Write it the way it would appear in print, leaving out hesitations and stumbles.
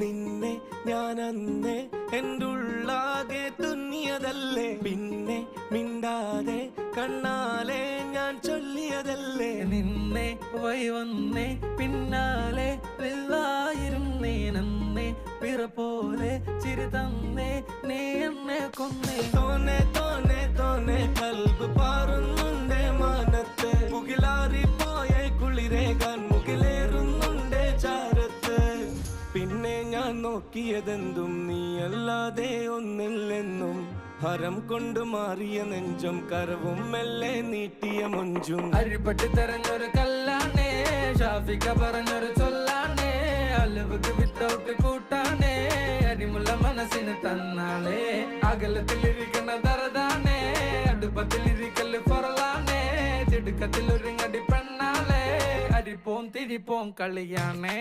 നിന്നെ ഞാൻ അന്നേ എൻ്റെ ഉള്ളാകെ തുന്നിയതല്ലേ, പിന്നെ മിണ്ടാതെ കണ്ണാലെ ഞാൻ ചൊല്ലിയതല്ലേ. നിന്നെ വഴി വന്നേ പിന്നാലെ വെള്ളായിരുന്നേ, നന്നേ പിറ പോലെ ചിരി തന്നേ, നീ എന്നെ കൊന്നേ. തോനെ തോനെ തോനെ കൽബ് പാറുന്നുണ്ട് മാനത്ത്, മുകിലാറിപ്പോയ കുളിരേകാൻ മുകിലേറുന്നുണ്ട് ചാരത്ത്. പിന്നെ ഞാൻ നോക്കിയതെന്തും നീയല്ലാതെ ഒന്നില്ലെന്നും, ഹരം കൊണ്ട് മാറിയ നെഞ്ചും കരവും മെല്ലെ നീട്ടിയ മൊഞ്ചും. അരിപ്പട്ടി തെരഞ്ഞൊരു കല്ലാണേ, ഷാഫിക്ക പറഞ്ഞൊരു ചൊല്ലാണേ, അലവുക്ക് വിത്തൗട്ട് കൂട്ടാണേ, അരിമുള്ള മനസ്സിന് തന്നാളേ. അകലത്തിലിരിക്കണ ദറദാണേ, അടുപ്പത്തിലിരിക്കല് പൊറലാണേ, തിടുക്കത്തിലൊരുങ്ങടി പെണ്ണാളേ, അരിപ്പോം തിരിപ്പോം കളിയാണേ.